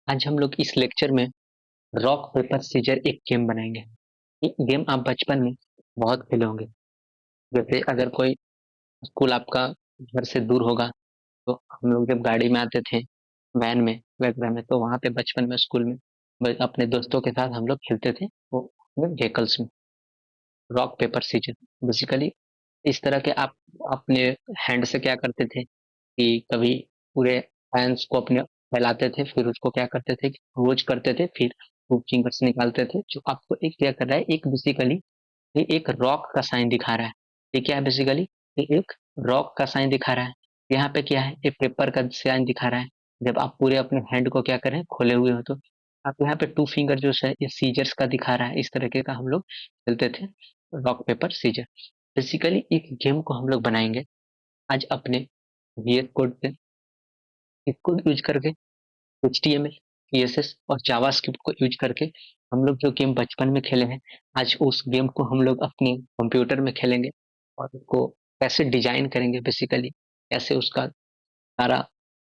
आज हम लोग इस लेक्चर में रॉक पेपर सीजर एक गेम बनाएंगे। ये गेम आप बचपन में बहुत खेले होंगे। जैसे अगर कोई स्कूल आपका घर से दूर होगा तो हम लोग जब गाड़ी में आते थे, वैन में वगैरह में, तो वहाँ पे बचपन में स्कूल में अपने दोस्तों के साथ हम लोग खेलते थे वो व्हीकल्स में। रॉक पेपर सीजर बेसिकली इस तरह के आप अपने हैंड से क्या करते थे कि कभी पूरे हैंड्स को अपने फैलाते थे, फिर उसको क्या करते थे कि रोज करते थे, फिर टू फिंगर्स निकालते थे। जो आपको एक क्या कर रहा है, एक बेसिकली ये एक रॉक का साइन दिखा रहा है। ये क्या है बेसिकली, ये एक रॉक का साइन दिखा रहा है। यहाँ पे क्या है, ये पेपर का साइन दिखा रहा है। जब आप पूरे अपने हैंड को क्या करें, खोले हुए हो, तो आप यहाँ पे टू फिंगर जो है ये सीजर्स का दिखा रहा है। इस तरीके का हम लोग खेलते थे रॉक पेपर सीजर। बेसिकली एक गेम को हम लोग बनाएंगे आज अपने VS कोड पे। इसको यूज करके HTML, CSS और जावास्क्रिप्ट को यूज करके हम लोग जो गेम बचपन में खेले हैं, आज उस गेम को हम लोग अपने कंप्यूटर में खेलेंगे और उसको कैसे डिजाइन करेंगे, बेसिकली कैसे उसका सारा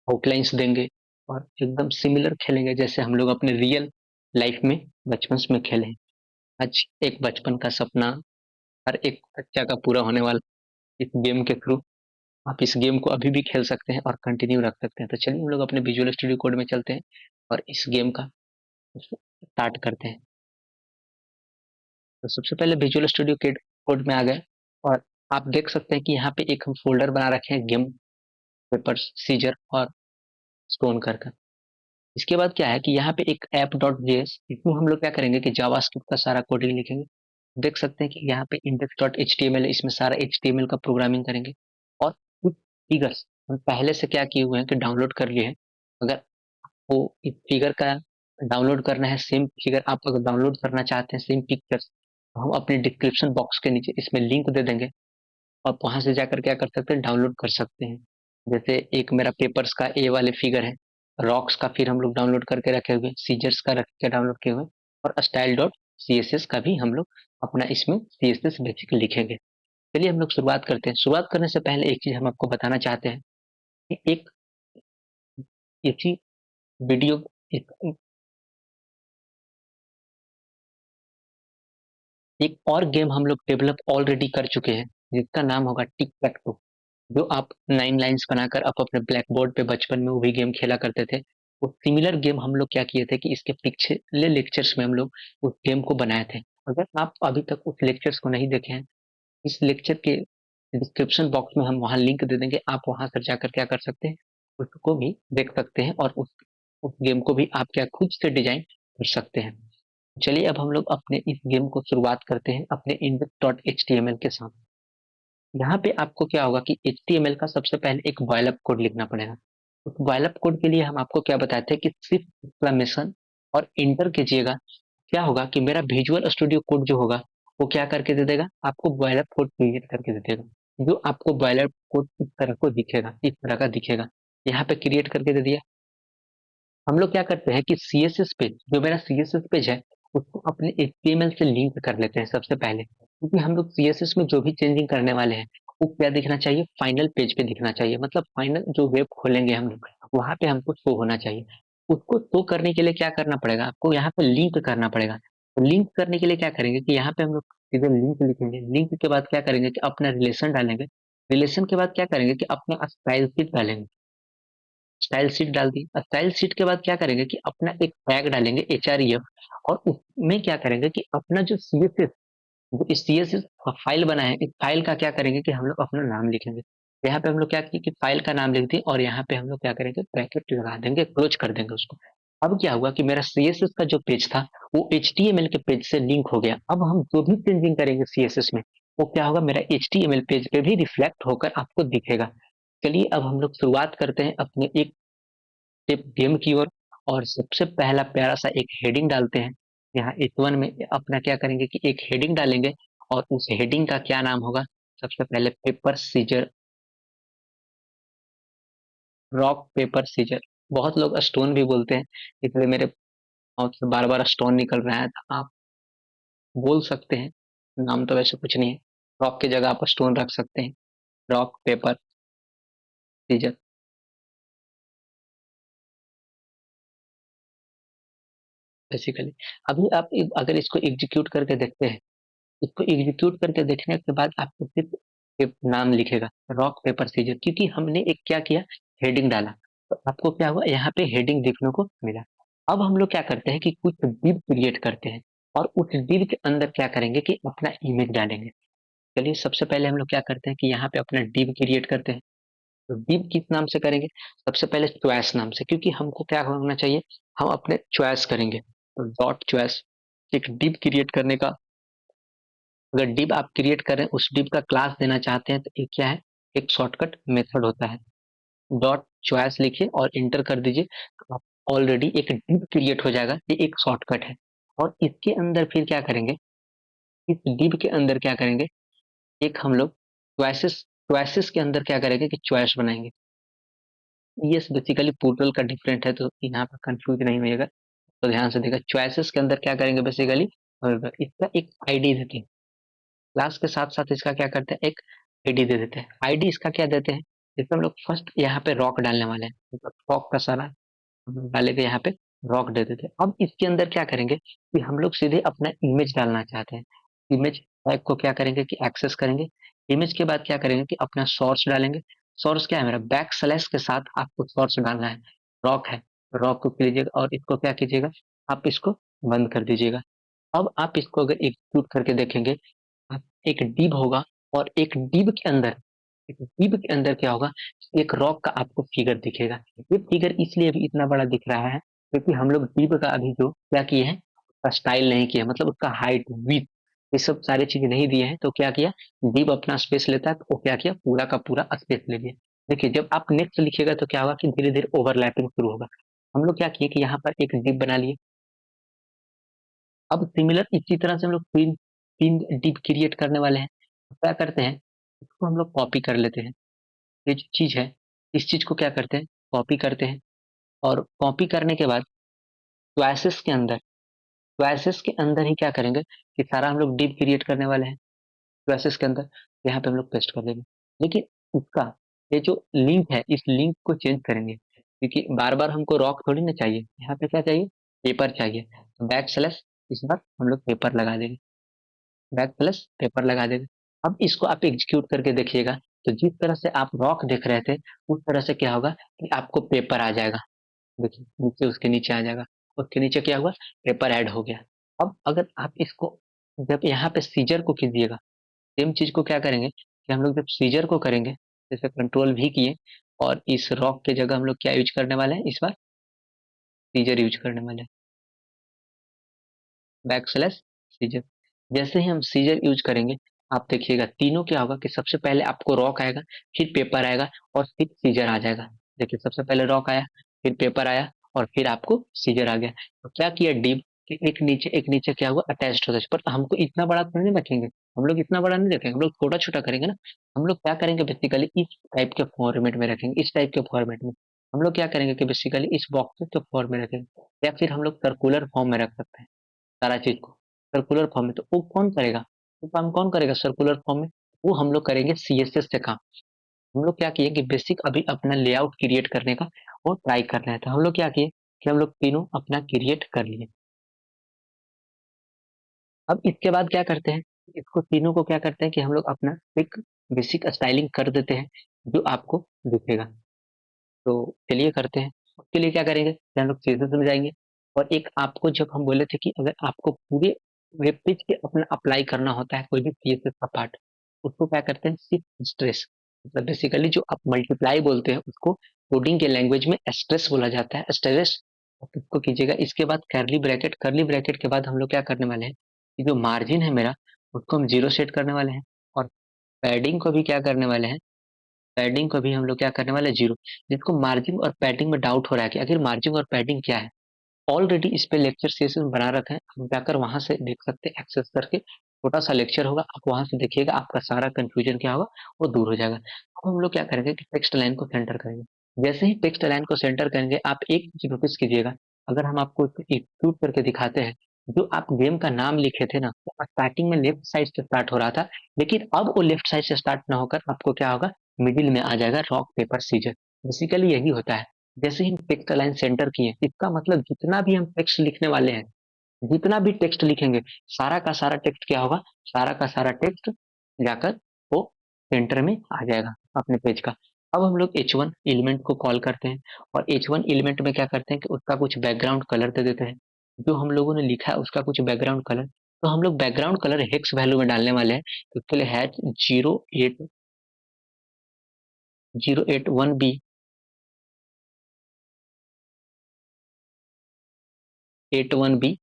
आउटलाइंस देंगे और एकदम सिमिलर खेलेंगे जैसे हम लोग अपने रियल लाइफ में बचपन में खेले हैं। आज एक बचपन का सपना हर एक बच्चा का पूरा होने वाला इस गेम के थ्रू। आप इस गेम को अभी भी खेल सकते हैं और कंटिन्यू रख सकते हैं। तो चलिए हम लोग अपने विजुअल स्टूडियो कोड में चलते हैं और इस गेम का स्टार्ट करते हैं। तो सबसे पहले विजुअल स्टूडियो कोड में आ गए और आप देख सकते हैं कि यहाँ पे एक हम फोल्डर बना रखे हैं, गेम पेपर सीजर और स्टोन कर। इसके बाद क्या है कि यहाँ पे एक ऐप डॉट जेएस, इसमें हम लोग क्या करेंगे कि जावास्क्रिप्ट का सारा कोडिंग लिखेंगे। देख सकते हैं कि यहाँ पे index dot H T M L है, इसमें सारा HTML का प्रोग्रामिंग करेंगे। और कुछ फिगर्स हम पहले से क्या किए हुए हैं कि डाउनलोड कर लिए हैं। अगर वो इस फिगर का डाउनलोड करना है, सेम फिगर आप अगर डाउनलोड करना चाहते हैं, सेम पिक्चर्स, तो हम अपने डिस्क्रिप्शन बॉक्स के नीचे इसमें लिंक दे देंगे। आप वहां से जाकर क्या कर सकते हैं, डाउनलोड कर सकते हैं। जैसे एक मेरा पेपर्स का ए वाले फिगर है, रॉक्स का फिर हम लोग डाउनलोड करके रखे हुए, सीजर्स का रख के डाउनलोड किए हुए, और स्टाइल डॉट CSS का भी हम लोग अपना इसमें CSS बेसिक लिखेंगे। चलिए हम लोग शुरुआत करते हैं। शुरुआत करने से पहले एक चीज हम आपको बताना चाहते हैं कि एक वीडियो एक, एक और गेम हम लोग डेवलप ऑलरेडी कर चुके हैं जिसका नाम होगा टिक टैक टू। जो आप 9 लाइन्स बनाकर आप अपने ब्लैक बोर्ड पे बचपन में वो भी गेम खेला करते थे। वो सिमिलर गेम हम लोग क्या किए थे कि इसके पिछले लेक्चर्स में हम लोग उस गेम को बनाए थे। अगर आप अभी तक उस लेक्चर्स को नहीं देखे हैं, इस लेक्चर के डिस्क्रिप्शन बॉक्स में हम वहाँ लिंक दे देंगे, आप वहाँ से जाकर क्या कर सकते हैं, उसको भी देख सकते हैं और उस गेम को भी आप क्या खुद से डिजाइन कर सकते हैं। चलिए अब हम लोग अपने इस गेम को शुरुआत करते हैं अपने index.html के साथ। यहाँ पे आपको क्या होगा कि HTML का सबसे पहले एक बॉयल अप कोड लिखना पड़ेगा। उस बॉयल अप कोड के लिए हम आपको क्या बताए थे कि सिर्फ एक्सक्लेमेशन और इंटर कीजिएगा। क्या होगा कि मेरा विजुअल स्टूडियो कोड जो होगा वो क्या करके दे देगा, आपको बॉयल अप कोड क्रिएट करके दे देगा। जो आपको बॉयल अप कोड इस तरह को दिखेगा, इस तरह का दिखेगा। यहाँ पे क्रिएट करके दे दिया। हम लोग क्या करते हैं कि CSS पेज, जो मेरा CSS पेज है, उसको अपने HTML से लिंक कर लेते हैं सबसे पहले, क्योंकि हम लोग CSS में जो भी चेंजिंग करने वाले हैं वो क्या दिखना चाहिए, फाइनल पेज पे दिखना चाहिए। मतलब फाइनल जो वेब खोलेंगे हम लोग, वहां पे हमको शो होना चाहिए। उसको शो करने के लिए क्या करना पड़ेगा, आपको यहाँ पे लिंक करना पड़ेगा। तो लिंक करने के लिए क्या करेंगे कि यहाँ पे हम लोग सीधे लिंक लिखेंगे। लिंक के बाद क्या करेंगे कि अपना रिलेशन डालेंगे। रिलेशन के बाद क्या करेंगे कि अपना स्टाइल शीट डालेंगे। स्टाइल शीट डाल दी। स्टाइल शीट के बाद क्या करेंगे कि अपना एक टैग डालेंगे href, और उसमें क्या करेंगे कि अपना जो CSS, जो CSS फाइल बना है, इस फाइल का क्या करेंगे कि हम लोग अपना नाम लिखेंगे। यहाँ पे हम लोग क्या किए कि फाइल का नाम लिख दिए और यहाँ पे हम लोग क्या करेंगे, ब्रैकेट लगा देंगे, क्लोज कर देंगे उसको। अब क्या हुआ कि मेरा CSS का जो पेज था वो HTML के पेज से लिंक हो गया। अब हम जो भी चेंजिंग करेंगे CSS में, वो क्या होगा, मेरा HTML पेज पे भी रिफ्लेक्ट होकर आपको दिखेगा। चलिए अब हम लोग शुरुआत करते हैं अपने एक टिप गेम की ओर। और सबसे पहला प्यारा सा एक हेडिंग डालते हैं। यहाँ H1 में अपना क्या करेंगे कि एक हेडिंग डालेंगे और उस हेडिंग का क्या नाम होगा, सबसे पहले paper scissor, rock paper scissor. बहुत लोग स्टोन भी बोलते हैं, इसलिए मेरे माउथ से बार बार स्टोन निकल रहा है, तो आप बोल सकते हैं। नाम तो वैसे कुछ नहीं है, रॉक की जगह आप स्टोन रख सकते हैं। Rock paper scissor. बेसिकली। अभी आप अगर इसको एग्जीक्यूट करके देखते हैं, इसको एग्जीक्यूट करके देखने के बाद आपको सिर्फ एक नाम लिखेगा, रॉक पेपर सीजर, क्योंकि हमने एक क्या किया, हेडिंग डाला। तो आपको क्या हुआ, यहाँ पे हेडिंग देखने को मिला। अब हम लोग क्या करते हैं कि कुछ डिव क्रिएट करते हैं, और उस डिव के अंदर क्या करेंगे कि अपना इमेज डालेंगे। चलिए सबसे पहले हम लोग क्या करते हैं कि यहाँ पे अपना डिव क्रिएट करते हैं। तो डिव किस नाम से करेंगे, सबसे पहले चॉइस नाम से, क्योंकि हमको क्या होना चाहिए, हम अपने चॉइस करेंगे। तो डॉट चॉइस, एक डिव क्रिएट करने का, अगर डिव आप क्रिएट करें, उस डिव का क्लास देना चाहते हैं, तो ये क्या है, एक शॉर्टकट मेथड होता है। डॉट चॉइस लिखिए और इंटर कर दीजिए, तो आप ऑलरेडी एक डिव क्रिएट हो जाएगा। ये एक शॉर्टकट है। और इसके अंदर फिर क्या करेंगे, इस डिव के अंदर क्या करेंगे, एक हम लोग चॉइसेस, चॉइसेस के अंदर क्या करेंगे कि चॉइस बनाएंगे। ये बेसिकली पोर्टल का डिफरेंट है, तो यहाँ पर कंफ्यूज नहीं होगा, तो ध्यान से देखा। चॉइसेस के अंदर क्या करेंगे बेसिकली, और इसका एक आईडी देते हैं, क्लास के साथ साथ इसका क्या करते हैं, एक आईडी दे देते हैं। आईडी इसका क्या देते हैं, इसमें हम लोग फर्स्ट यहाँ पे रॉक डालने वाले हैं, मतलब रॉक का सारा हम लोग डालेंगे यहाँ पे, रॉक दे देते हैं। अब इसके अंदर क्या करेंगे कि हम लोग सीधे अपना इमेज डालना चाहते हैं। इमेज टैग को क्या करेंगे कि एक्सेस करेंगे। इमेज के बाद क्या करेंगे कि अपना सोर्स डालेंगे। सोर्स क्या है मेरा, बैक स्लैश के साथ आपको सोर्स डालना है, रॉक है, रॉक को कीजिएगा और इसको क्या कीजिएगा, आप इसको बंद कर दीजिएगा। अब आप इसको अगर एग्जीक्यूट करके देखेंगे, आप एक डिव होगा, और एक डिव के अंदर, एक डिव के अंदर क्या होगा, एक रॉक का आपको फिगर दिखेगा। ये फिगर इसलिए अभी इतना बड़ा दिख रहा है क्योंकि हम लोग डिव का अभी जो क्या किए हैं, उसका स्टाइल नहीं किया, मतलब उसका हाइट विथ ये सब सारी चीजें नहीं दिए हैं। तो क्या किया, डिव अपना स्पेस लेता है, तो वो क्या किया, पूरा का पूरा स्पेस ले लिया। देखिए जब आप नेक्स्ट लिखिएगा तो क्या होगा कि धीरे धीरे ओवरलैपिंग शुरू होगा। हम लोग क्या किए कि यहाँ पर एक डिव बना लिए। अब सिमिलर इसी तरह से हम लोग तीन तीन डिव क्रिएट करने वाले हैं। तो क्या करते हैं, इसको हम लोग कॉपी कर लेते हैं। ये जो चीज है, इस चीज को क्या करते हैं, कॉपी करते हैं। और कॉपी करने के बाद क्लासेस के अंदर, क्लासेस के अंदर ही क्या करेंगे कि सारा हम लोग डिव क्रिएट करने वाले हैं क्लासेस के अंदर, यहाँ पे हम लोग पेस्ट कर देंगे। लेकिन इसका ये जो लिंक है, इस लिंक को चेंज करेंगे, क्योंकि बार बार हमको रॉक थोड़ी ना चाहिए, यहाँ पे क्या चाहिए, पेपर चाहिए। तो बैक स्लैश, इस बार हम लोग पेपर लगा देंगे, बैक प्लस पेपर लगा देंगे। अब इसको आप एग्जीक्यूट करके देखिएगा, तो जिस तरह से आप रॉक देख रहे थे, उस तरह से क्या होगा कि आपको पेपर आ जाएगा। देखिए नीचे, उसके नीचे आ जाएगा, उसके नीचे क्या हुआ, पेपर ऐड हो गया। अब अगर आप इसको जब यहाँ पे सीजर को कीजिएगा, सेम चीज को क्या करेंगे कि हम लोग जब सीजर को करेंगे, जैसे कंट्रोल भी किए, और इस रॉक के जगह हम लोग क्या यूज करने वाले हैं, इस बार सीजर यूज करने वाले हैं, बैक स्लैश सीजर। जैसे ही हम सीजर यूज करेंगे, आप देखिएगा तीनों क्या होगा कि सबसे पहले आपको रॉक आएगा, फिर पेपर आएगा, और फिर सीजर आ जाएगा। देखिए सबसे पहले रॉक आया, फिर पेपर आया, और फिर आपको सीजर आ गया। तो क्या किया डिव कि एक नीचे क्या हुआ, अटैच्ड होता है। पर हमको इतना बड़ा तो नहीं रखेंगे, हम लोग इतना बड़ा नहीं रखेंगे, हम लोग छोटा छोटा करेंगे ना। हम लोग क्या करेंगे बेसिकली, इस टाइप के फॉर्मेट में रखेंगे, इस टाइप के फॉर्मेट में। हम लोग क्या करेंगे कि बेसिकली इस बॉक्स के फॉर्म में रखेंगे, या फिर हम लोग सर्कुलर फॉर्म में रख सकते हैं सारा चीज को, सर्कुलर फॉर्म में। तो वो कौन करेगा, वो काम कौन करेगा सर्कुलर फॉर्म में, वो हम लोग करेंगे सीएसएस से काम। हम लोग क्या किए कि बेसिक अभी अपना लेआउट क्रिएट करने का वो ट्राई कर रहे थे। हम लोग क्या किए कि हम लोग तीनों अपना क्रिएट कर लिए। अब इसके बाद क्या करते हैं, इसको तीनों को क्या करते हैं कि हम लोग अपना एक बेसिक स्टाइलिंग कर देते हैं, जो आपको दिखेगा। तो चलिए करते हैं। उसके लिए क्या करेंगे कि हम लोग सीएसएस में जाएंगे, और एक आपको जब हम बोले थे कि अगर आपको पूरे वेब पेज पे अपना अप्लाई करना होता है कोई भी सीएसएस का पार्ट, उसको क्या करते हैं, सिर्फ स्ट्रेस, मतलब बेसिकली जो आप मल्टीप्लाई बोलते हैं उसको कोडिंग के लैंग्वेज में स्ट्रेस बोला जाता है, स्ट्रेस। उसको कीजिएगा। इसके बाद करली ब्रैकेट, करली ब्रैकेट के बाद हम लोग क्या करने वाले हैं कि जो मार्जिन है मेरा, उसको हम जीरो सेट करने वाले हैं। और पैडिंग को भी क्या करने वाले हैं, पैडिंग को भी हम लोग क्या करने वाले हैं, जीरो। जिसको मार्जिन और पैडिंग में डाउट हो रहा है कि आखिर मार्जिन और पैडिंग क्या है, ऑलरेडी इस पे लेक्चर सीरीज में बना रखा है, आप जाकर वहां से देख सकते हैं, एक्सेस करके छोटा सा लेक्चर होगा, आप वहां से देखिएगा, आपका सारा कंफ्यूजन क्या होगा वो दूर हो जाएगा। अब हम लोग क्या करेंगे कि टेक्स्ट लाइन को सेंटर करेंगे। जैसे ही टेक्स्ट लाइन को सेंटर करेंगे, आप एक चीज नोटिस कीजिएगा, अगर हम आपको एक्यूट करके दिखाते हैं, जो आप गेम का नाम लिखे थे ना, वो स्टार्टिंग में लेफ्ट साइड से स्टार्ट हो रहा था, लेकिन अब वो लेफ्ट साइड से स्टार्ट ना होकर आपको क्या होगा, मिडिल में आ जाएगा, रॉक पेपर सीजर। बेसिकली यही होता है। जैसे ही टेक्स्ट लाइन सेंटर किए, इसका मतलब जितना भी हम टेक्स्ट लिखने वाले हैं, जितना भी टेक्स्ट लिखेंगे, सारा का सारा टेक्स्ट क्या होगा, सारा का सारा टेक्स्ट जाकर वो सेंटर में आ जाएगा अपने पेज का। अब हम लोग H1 एलिमेंट को कॉल करते हैं, और H1 एलिमेंट में क्या करते हैं कि उसका कुछ बैकग्राउंड कलर दे देते हैं, जो हम लोगों ने लिखा है उसका कुछ बैकग्राउंड कलर। तो हम लोग बैकग्राउंड कलर हेक्स वैल्यू में डालने वाले हैं, तो उसके लिए हैश 08 1 B 81 B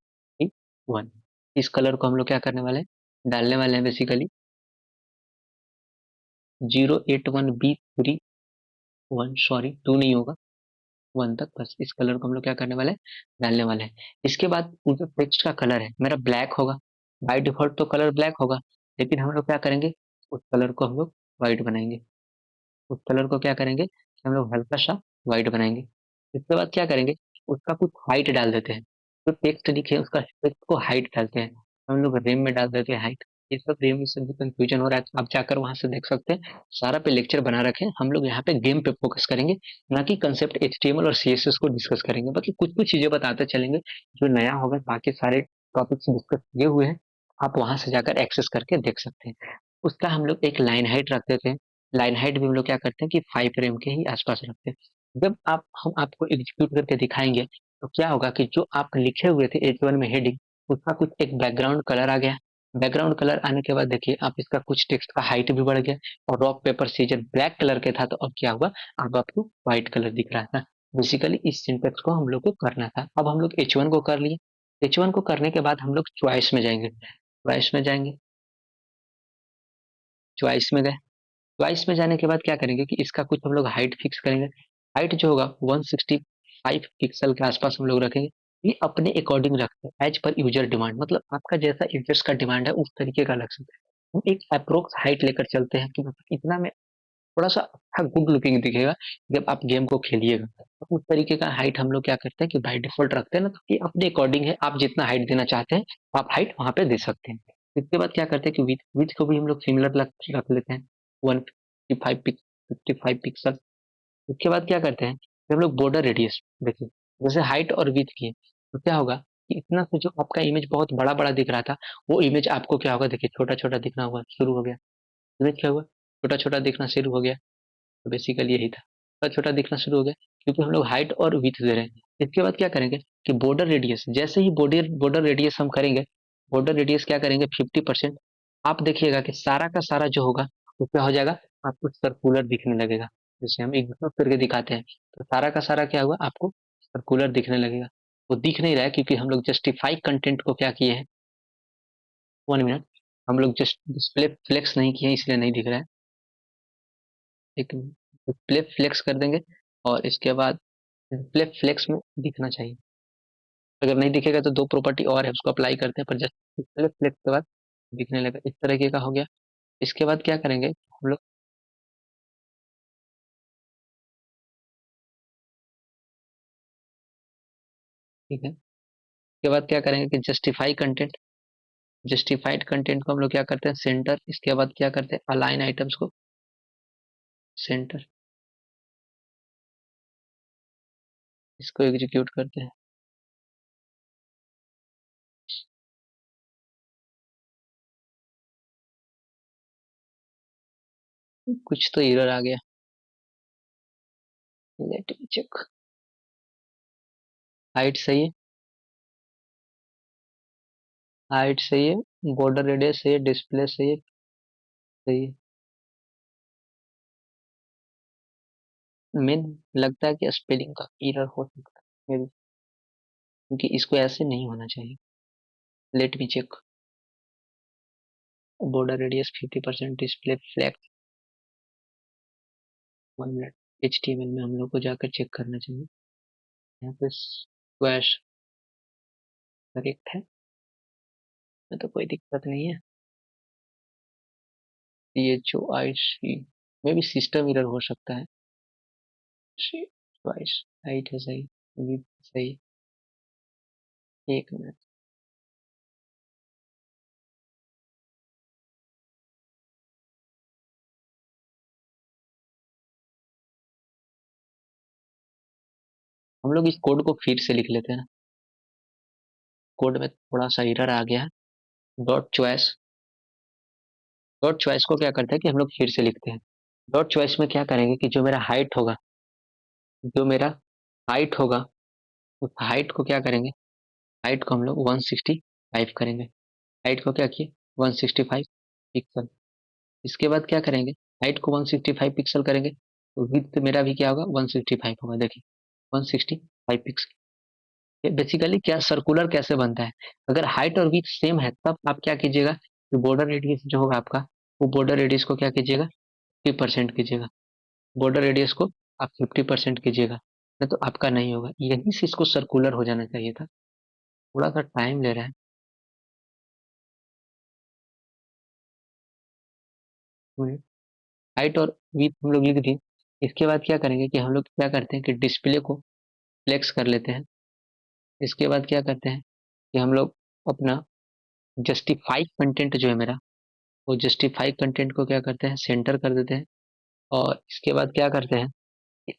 1, इस कलर को हम लोग क्या करने वाले हैं, डालने वाले हैं बेसिकली 08 1 B 3 1, सॉरी 2 नहीं होगा, 1 तक बस, इस कलर को हम लोग क्या करने वाले हैं, डालने वाले हैं। इसके बाद वो जो टेक्स्ट का कलर है मेरा ब्लैक होगा, बाय डिफॉल्ट तो कलर ब्लैक होगा, लेकिन हम लोग क्या करेंगे, उस कलर को हम लोग व्हाइट बनाएंगे। उस कलर को क्या करेंगे कि हम लोग हल्का सा व्हाइट बनाएंगे। इसके बाद क्या करेंगे, उसका कुछ हाइट डाल देते हैं, जो टेक्स्ट दिखे उसका टेक्स्ट को हाइट डालते हैं, हम लोग रेम में डाल देते हैं हाइट। ये सब रेम से भी कंफ्यूजन हो रहा है, आप जाकर वहां से देख सकते हैं, सारा पे लेक्चर बना रखे हैं। हम लोग यहाँ पे गेम पे फोकस करेंगे, ना कि कंसेप्ट HTML और CSS को डिस्कस करेंगे, बाकी कुछ कुछ चीजें बताते चलेंगे। जो नया होगा बाकी सारे टॉपिक्स डिस्कस किए हुए हैं, आप वहां से जाकर एक्सेस करके देख सकते हैं। उसका हम लोग एक लाइन हाइट रख देते हैं। लाइन हाइट भी हम लोग क्या करते हैं कि 5 फ्रेम के ही आसपास रखते हैं। जब आप हम आपको एग्जीक्यूट करके दिखाएंगे, तो क्या होगा कि जो आप लिखे हुए थे H1 में हेडिंग, उसका कुछ एक बैकग्राउंड कलर आ गया। बैकग्राउंड कलर आने के बाद देखिए आप इसका कुछ टेक्स्ट का हाइट भी बढ़ गया, और rock paper scissor black colour के था तो अब क्या हुआ, अब आपको व्हाइट कलर दिख रहा था। बेसिकली इस सिंटेक्स को हम लोग को करना था। अब हम लोग H1 को कर लिए। H1 को करने के बाद हम लोग चॉइस में जाएंगे। चॉइस में जाएंगे, चॉइस में गए। चॉइस में जाने के बाद क्या करेंगे कि इसका कुछ हम लोग हाइट फिक्स करेंगे। हाइट जो होगा 165 पिक्सल के आसपास हम लोग रखेंगे। ये अपने अकॉर्डिंग रखते हैं, एज पर यूजर डिमांड, मतलब आपका जैसा यूजर्स का डिमांड है उस तरीके का रख सकते हैं। हम एक अप्रोक्स हाइट लेकर चलते हैं कि मतलब इतना में थोड़ा सा अच्छा गुड लुकिंग दिखेगा जब आप गेम को खेलिएगा। तो उस तरीके का हाइट हम लोग क्या करते हैं कि बाय डिफॉल्ट रखते हैं ना, तो ये अपने अकॉर्डिंग है, आप जितना हाइट देना चाहते हैं आप हाइट वहां पे दे सकते हैं। इसके बाद क्या करते हैं कि विथ विथ को भी हम लोग सिमिलर रख लेते हैं, 155 पिक्सल। उसके बाद क्या करते हैं कि हम लोग बॉर्डर रेडियस देखिए, जैसे हाइट और विथ की है, तो क्या होगा कि इतना से जो आपका इमेज बहुत बड़ा बड़ा दिख रहा था, वो इमेज आपको क्या होगा, देखिए छोटा छोटा दिखना हुआ शुरू हो गया। इमेज क्या हुआ, छोटा छोटा दिखना शुरू हो गया। तो बेसिकली यही था, छोटा छोटा दिखना शुरू हो गया, क्योंकि हम लोग हाइट और विथ दे रहे हैं। इसके बाद क्या करेंगे कि बॉर्डर रेडियस, जैसे ही बॉर्डर बॉर्डर रेडियस हम करेंगे, बॉर्डर रेडियस क्या करेंगे 50%। आप देखिएगा कि सारा का सारा जो होगा वो क्या हो जाएगा, आपको सर्कुलर दिखने लगेगा। जैसे हम एक करके दिखाते हैं, तो सारा का सारा क्या हुआ, आपको सर्कुलर दिखने लगेगा। वो दिख नहीं रहा है क्योंकि हम लोग जस्टिफाई कंटेंट को क्या किए हैं, 1 मिनट, हम लोग जस्ट डिस्प्ले फ्लेक्स नहीं किए हैं, इसलिए नहीं दिख रहा है। एक डिस्प्ले फ्लेक्स कर देंगे, और इसके बाद डिस्प्ले फ्लेक्स में दिखना चाहिए। अगर नहीं दिखेगा तो दो प्रॉपर्टी और है, उसको अप्लाई करते हैं, पर जस्ट डिस्प्ले फ्लेक्स के बाद दिखने लगा, इस तरीके का हो गया। इसके बाद क्या करेंगे हम लोग, ठीक है, इसके बाद क्या करेंगे कि जस्टिफाई कंटेंट, जस्टिफाइड कंटेंट को हम लोग क्या करते हैं सेंटर, इसके बाद क्या करते हैं अलाइन आइटम्स को सेंटर, इसको एग्जीक्यूट करते हैं। कुछ तो एरर आ गया, लेट मी चेक। हाइट सही है, हाइट सही है, बॉर्डर रेडियस सही है, डिस्प्ले सही है, सही है। मेन लगता है कि स्पेलिंग का एरर हो सकता है maybe, क्योंकि इसको ऐसे नहीं होना चाहिए। Let me check. Border radius 50%, display flex 1 minute. HTML में हम लोग को जाकर चेक करना चाहिए, यहाँ पे स्क्वैश करेक्ट है, में तो कोई दिक्कत नहीं है। CHOIC में भी सिस्टम एरर हो सकता है। स्क्वैश हाइट है सही, width सही, 1 मिनट। हम लोग इस कोड को फिर से लिख लेते हैं ना, कोड में थोड़ा सा एरर आ गया है। डॉट चॉइस, डॉट चॉइस को क्या करते हैं कि हम लोग फिर से लिखते हैं। डॉट चॉइस में क्या करेंगे कि जो मेरा हाइट होगा, उस हाइट को क्या करेंगे, हाइट को हम लोग 165 करेंगे। हाइट को क्या किए, 165 पिक्सल। इसके बाद क्या करेंगे, हाइट को 165 पिक्सल करेंगे तो विड्थ मेरा भी क्या होगा, 165 होगा। देखिए 165 पिक्सल। ये बेसिकली क्या, सर्कुलर कैसे बनता है, अगर हाइट और विड्थ सेम है तब आप क्या कीजिएगा, कि बॉर्डर रेडियस जो होगा आपका, वो बॉर्डर रेडियस को क्या कीजिएगा, 50% कीजिएगा। बॉर्डर रेडियस को आप 50% कीजिएगा, नहीं तो आपका नहीं होगा। यहीं से इसको सर्कुलर हो जाना चाहिए था, थोड़ा सा टाइम ले रहा है। हाइट और विड्थ हम लोग लिख दिए। इसके बाद क्या करेंगे कि हम लोग क्या करते हैं कि डिस्प्ले को फ्लेक्स कर लेते हैं। इसके बाद क्या करते हैं कि हम लोग अपना जस्टिफाई कंटेंट जो है मेरा, वो जस्टिफाई कंटेंट को क्या करते हैं, सेंटर कर देते हैं। और इसके बाद क्या करते हैं,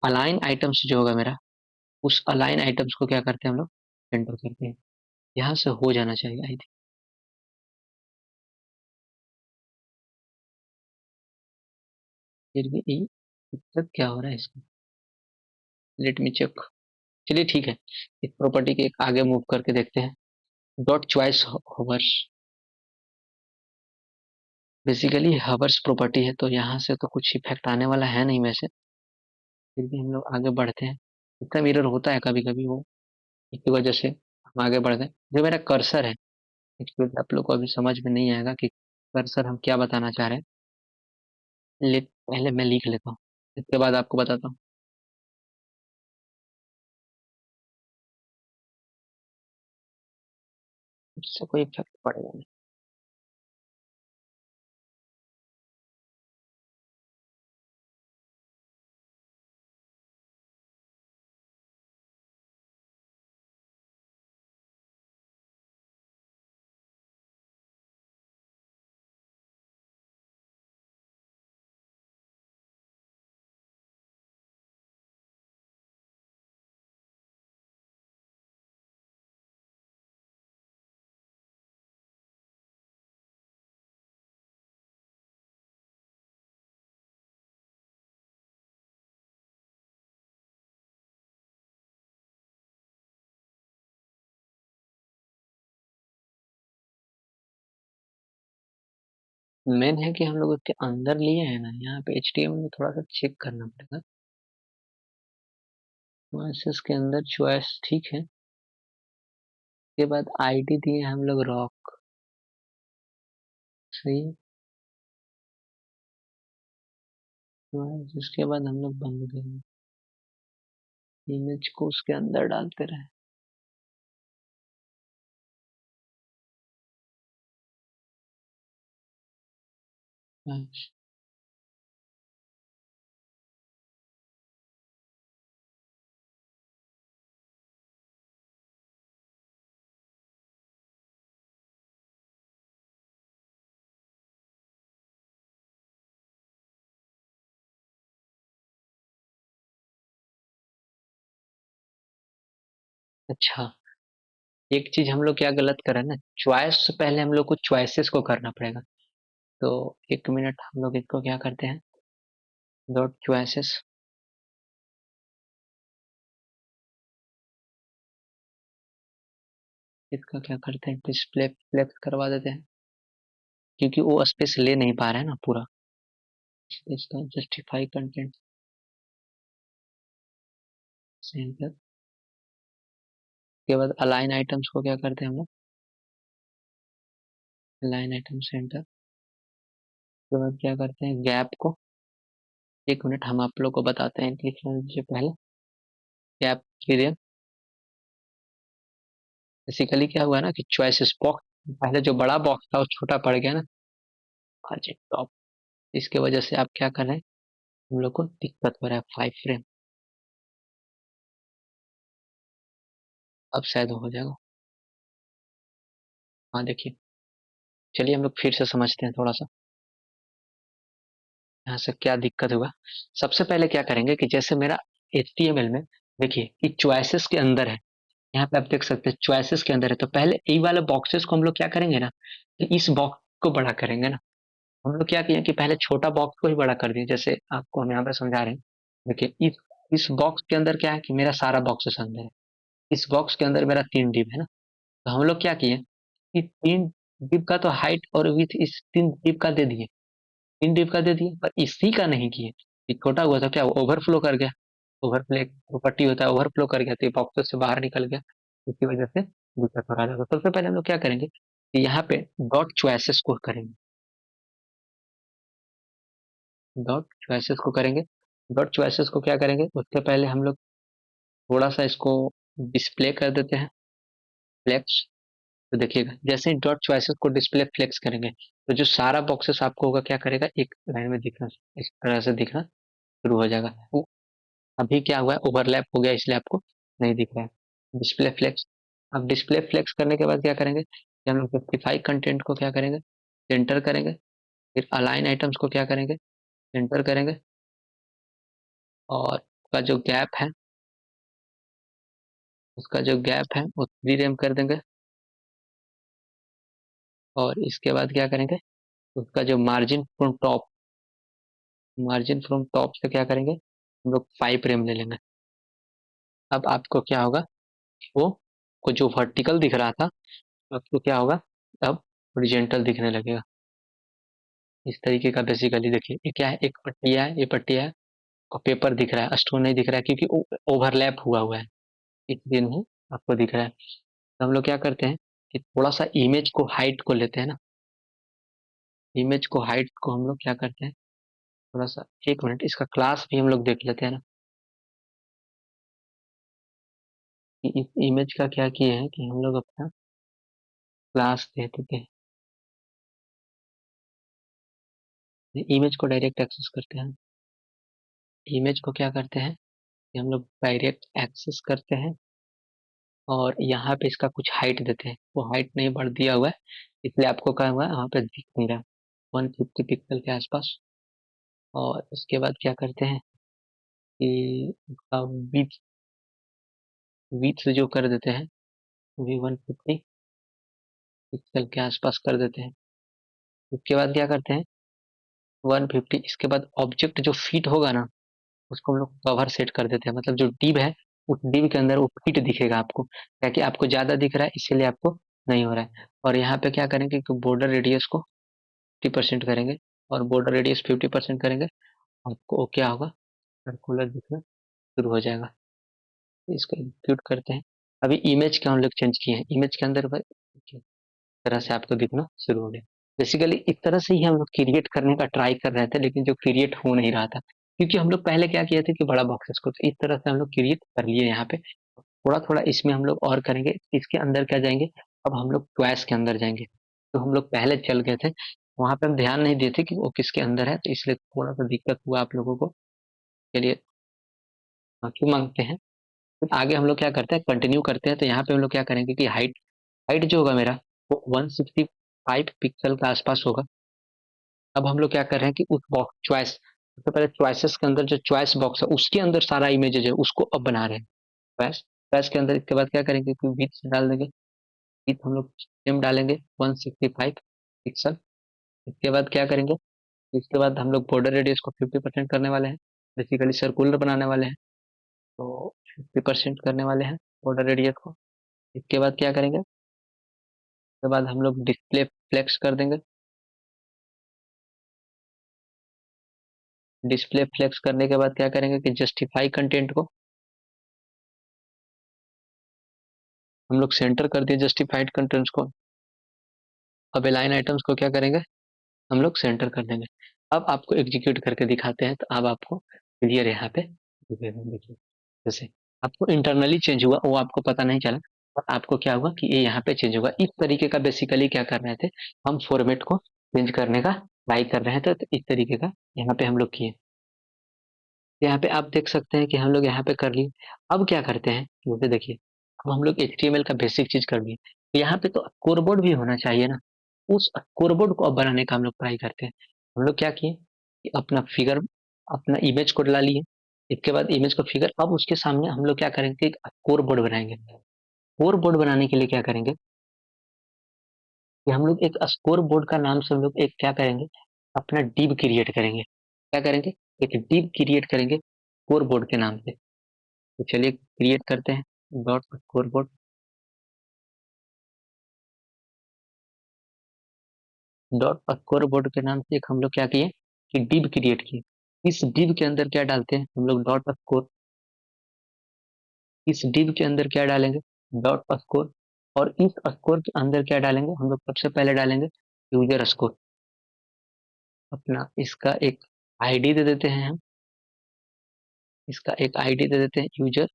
अलाइन आइटम्स जो होगा मेरा, उस अलाइन आइटम्स को क्या करते हैं हम लोग, सेंटर करते हैं। यहाँ से हो जाना चाहिए आई थिंक। फिर भी यही दिक्कत क्या हो रहा है इसका, लेट मी चेक। चलिए ठीक है, इस प्रॉपर्टी के एक आगे मूव करके देखते हैं। Dot choice hovers, basically hours property है, तो यहाँ से तो कुछ इफेक्ट आने वाला है नहीं वैसे। फिर भी हम लोग आगे बढ़ते हैं। इतना मिरर होता है कभी कभी, वो इसकी वजह से हम आगे बढ़ गए। जो मेरा कर्सर है, एक्चुअली आप लोग को अभी समझ में नहीं आएगा कि कर्सर हम क्या बताना चाह रहे हैं। पहले मैं लिख लेता हूँ, इसके बाद आपको बताता हूँ। इससे कोई इफेक्ट पड़ेगा नहीं। मेन है कि हम लोग उसके अंदर लिए हैं ना, यहाँ पे HTML में थोड़ा सा चेक करना पड़ेगा। चॉइसेस के अंदर चॉइस ठीक है, उसके बाद आईडी दिए हम लोग रॉक, सही है। जिसके बाद हम लोग बंद करेंगे, इमेज को उसके अंदर डालते रहे। अच्छा, अच्छा, एक चीज हम लोग क्या गलत कर रहे हैं ना, चॉइस से पहले हम लोग को चॉइसेस को करना पड़ेगा। तो एक मिनट, हम लोग इसको क्या करते हैं, डॉट चॉइसेस, इसका क्या करते हैं, डिस्प्ले फ्लेक्स करवा देते हैं, क्योंकि वो स्पेस ले नहीं पा रहा है ना पूरा। इसका जस्टिफाई कंटेंट सेंटर के बाद अलाइन आइटम्स को क्या करते हैं हम लोग, अलाइन आइटम सेंटर के बाद क्या करते हैं, गैप को, एक मिनट हम आप लोग को बताते हैं लिखने से पहले। गैप पीरियड, बेसिकली क्या हुआ ना कि चॉइसेस बॉक्स, पहले जो बड़ा बॉक्स था वो छोटा पड़ गया ना, आज टॉप, इसके वजह से आप क्या कर रहे हैं, हम लोग को दिक्कत हो रहा है 5 फ्रेम। अब शायद हो जाएगा। हाँ देखिए, चलिए हम लोग फिर से समझते हैं थोड़ा सा, यहाँ से क्या दिक्कत होगा। सबसे पहले क्या करेंगे कि जैसे मेरा HTML में देखिए कि चॉइसेस के अंदर है, यहाँ पे आप देख सकते हैं चॉइसेस के अंदर है, तो पहले ये वाले बॉक्सेस को हम लोग क्या करेंगे ना, कि इस बॉक्स को बड़ा करेंगे ना। हम लोग क्या किए कि पहले छोटा बॉक्स को ही बड़ा कर दिए, जैसे आपको हम यहाँ पे समझा रहे हैं। देखिए इस बॉक्स के अंदर क्या है कि मेरा सारा बॉक्सेस अंदर है, इस बॉक्स के अंदर मेरा 3 डिव है ना। तो हम लोग क्या किए कि 3 डिव का तो हाइट और विथ इस 3 डिव का दे दिए, 3 डिव का दे दिए, पर इसी का नहीं किए। ये छोटा हुआ था क्या, ओवरफ्लो कर गया, ओवरफ्लो एक प्रॉपर्टी होता है, ओवरफ्लो कर गया तो ये बॉक्सेस से बाहर निकल गया, इसी वजह से दिक्कत हो रहा था। तो सबसे पहले हम लोग क्या करेंगे कि यहाँ पे डॉट चॉइसेस को करेंगे, डॉट चॉइसेस को करेंगे। डॉट चॉइसेस को क्या करेंगे, उससे पहले हम लोग थोड़ा सा इसको डिस्प्ले कर देते हैं, फ्लेक्स। तो देखिएगा जैसे ही डॉट चॉइसेस को डिस्प्ले फ्लेक्स करेंगे, तो जो सारा बॉक्सेस आपको होगा क्या करेगा, एक लाइन में दिखना, इस तरह से दिखना शुरू हो जाएगा। वो अभी क्या हुआ है, ओवरलैप हो गया इसलिए आपको नहीं दिख रहा है। डिस्प्ले फ्लेक्स, अब डिस्प्ले फ्लेक्स करने के बाद क्या करेंगे कि हम लोग जस्टिफाई कंटेंट को क्या करेंगे, सेंटर करेंगे। फिर अलाइन आइटम्स को क्या करेंगे, सेंटर करेंगे। और उसका जो गैप है, उसका जो गैप है वो 3 रेम कर देंगे। और इसके बाद क्या करेंगे, उसका जो margin from top, margin from top से क्या करेंगे हम लोग 5 रेम ले लेंगे। अब आपको क्या होगा, वो को जो वर्टिकल दिख रहा था आपको क्या होगा, अब हॉरिजॉन्टल दिखने लगेगा। इस तरीके का बेसिकली देखिए ये क्या है, एक पट्टिया है, ये पट्टिया है, और पेपर दिख रहा है, स्टोन नहीं दिख रहा है क्योंकि ओवरलैप हुआ हुआ है, इसलिए नहीं आपको दिख रहा है। तो हम लोग क्या करते हैं कि थोड़ा सा इमेज को हाइट को लेते हैं ना, इमेज को हाइट को हम लोग क्या करते हैं, थोड़ा सा, एक मिनट, इसका क्लास भी हम लोग देख लेते हैं ना, कि इस इमेज का क्या किए हैं कि हम लोग अपना क्लास दे देते हैं। इमेज को डायरेक्ट एक्सेस करते हैं, इमेज को क्या करते हैं कि हम लोग डायरेक्ट एक्सेस करते हैं, और यहाँ पे इसका कुछ हाइट देते हैं, वो हाइट नहीं बढ़ दिया हुआ है, इसलिए आपको क्या हुआ है वहाँ पे दिख नहीं रहा, 150 पिक्सल के आसपास। और उसके बाद क्या करते हैं कि उसका विथ, विथ जो कर देते हैं भी 150 पिक्सल के आसपास कर देते हैं। उसके बाद क्या करते हैं 150, इसके बाद ऑब्जेक्ट जो फिट होगा ना उसको हम लोग कवर सेट कर देते हैं, मतलब जो डिव है उस डिव के अंदर वो फिट दिखेगा आपको, ताकि आपको ज्यादा दिख रहा है इसीलिए आपको नहीं हो रहा है। और यहाँ पे क्या करेंगे कि बॉर्डर रेडियस को 50% करेंगे, और बॉर्डर रेडियस 50% करेंगे, आपको क्या होगा, सर्कुलर दिखना शुरू हो जाएगा। इसको एग्जीक्यूट करते हैं। अभी इमेज का हम लोग चेंज किए हैं, इमेज के अंदर इस तरह से आपको दिखना शुरू हो गया। बेसिकली इस तरह से ही हम लोग क्रिएट करने का ट्राई कर रहे थे, लेकिन जो क्रिएट हो नहीं रहा था, क्योंकि हम लोग पहले क्या किए थे कि बड़ा बॉक्सेस को, तो इस तरह से हम लोग क्रिएट कर लिए। यहाँ पे थोड़ा थोड़ा इसमें हम लोग और करेंगे, इसके अंदर क्या जाएंगे, अब हम लोग चॉइस के अंदर जाएंगे। तो हम लोग पहले चल गए थे वहां पे, हम ध्यान नहीं देते कि वो किसके अंदर है, तो इसलिए थोड़ा सा दिक्कत हुआ आप लोगों को, चलिए माफी मांगते हैं। फिर आगे हम लोग क्या करते हैं, कंटिन्यू करते हैं। तो यहाँ पे हम लोग क्या करेंगे कि हाइट, हाइट जो होगा मेरा वो 165 पिक्सल के आसपास होगा। अब हम लोग क्या कर रहे हैं कि उस बॉक्स चॉइस, सबसे पहले चॉइसेस के अंदर जो चॉइस बॉक्स है उसके अंदर सारा इमेजेज है उसको अब बना रहे हैं चॉइस। चॉइस के अंदर इसके बाद क्या करेंगे कि विड्थ डाल देंगे, विड्थ हम लोग सेम डालेंगे 165 पिक्सल। इसके बाद क्या करेंगे, इसके बाद हम लोग बॉर्डर रेडियस को 50% करने वाले हैं, बेसिकली सर्कुलर बनाने वाले हैं, तो 50% करने वाले हैं बॉर्डर रेडियस को। इसके बाद क्या करेंगे, उसके बाद हम लोग डिस्प्ले फ्लेक्स कर देंगे। डिस्प्ले फ्लेक्स करने के बाद क्या करेंगे कि जस्टिफाई कंटेंट को हम लोग सेंटर कर दिए, जस्टिफाइड कंटेंट्स को। अब लाइन आइटम्स को क्या करेंगे, हम लोग सेंटर कर देंगे। अब आपको एग्जीक्यूट करके दिखाते हैं, तो अब आपको क्लियर यहाँ पे दिखेगा। देखिए जैसे आपको इंटरनली चेंज हुआ वो आपको पता नहीं चला, और आपको क्या हुआ कि ये यहाँ पे चेंज होगा। इस तरीके का बेसिकली क्या कर रहे थे, हम फॉर्मेट को चेंज करने का ट्राई कर रहे थे, तो इस तरीके का यहाँ पे हम लोग किए। यहाँ पे आप देख सकते हैं कि हम लोग यहाँ पे कर लिए। अब क्या करते हैं, जैसे देखिए अब हम लोग HTML का बेसिक चीज कर लिए, तो यहाँ पे तो स्कोरबोर्ड भी होना चाहिए ना। उस स्कोरबोर्ड को अब बनाने का हम लोग ट्राई करते हैं। हम लोग क्या किए कि अपना फिगर, अपना इमेज को डला लिए, इसके बाद इमेज को फिगर, अब उसके सामने हम लोग क्या करेंगे, एक स्कोर बोर्ड बनाएंगे। स्कोर बोर्ड बनाने के लिए क्या करेंगे कि हम लोग एक स्कोर बोर्ड का नाम से हम लोग एक क्या करेंगे, अपना डिव क्रिएट करेंगे। क्या करेंगे, एक डिव क्रिएट करेंगे स्कोर बोर्ड के नाम से। तो चलिए क्रिएट करते हैं dot score board. Dot score board के नाम से एक हम लोग क्या किए कि डिव क्रिएट किए। इस डिव के अंदर क्या डालते हैं हम लोग, डॉट स्कोर। इस डिव के अंदर क्या डालेंगे, डॉट स्कोर। और इस स्कोर के अंदर क्या डालेंगे हम लोग, सबसे पहले डालेंगे यूजर स्कोर। अपना इसका एक आईडी दे देते हैं हम, इसका एक आईडी दे देते हैं यूजर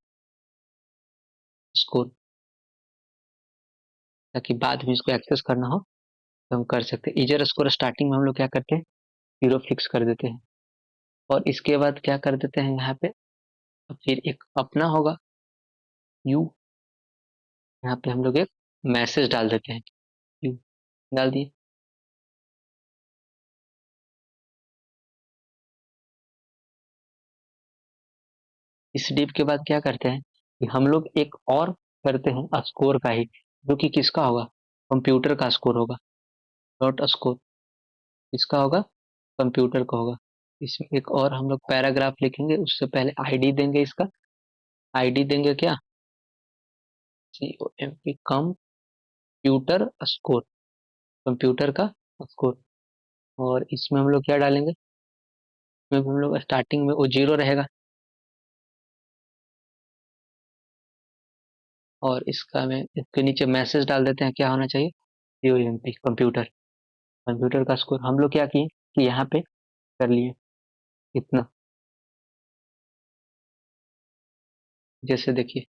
स्कोर, ताकि बाद में इसको एक्सेस करना हो तो हम कर सकते हैं। यूजर स्कोर स्टार्टिंग में हम लोग क्या करते हैं, 0 फिक्स कर देते हैं। और इसके बाद क्या कर देते हैं यहाँ पे, फिर एक अपना होगा यू। यहाँ पे हम लोग एक मैसेज डाल देते हैं, यू डाल दिए। इस डिव के बाद क्या करते हैं कि हम लोग एक और करते हैं स्कोर का ही, जो कि किसका होगा, कंप्यूटर का स्कोर होगा। डॉट स्कोर किसका होगा, कंप्यूटर का होगा। इसमें एक और हम लोग पैराग्राफ लिखेंगे, उससे पहले आईडी देंगे इसका। आईडी देंगे क्या, COMP कंप्यूटर स्कोर, कंप्यूटर का स्कोर। और इसमें हम लोग क्या डालेंगे, इसमें हम लोग स्टार्टिंग में वो 0 रहेगा। और इसका में इसके नीचे मैसेज डाल देते हैं, क्या होना चाहिए, COMP कंप्यूटर, कंप्यूटर का स्कोर। हम लोग क्या किए कि यहाँ पे कर लिए इतना। जैसे देखिए,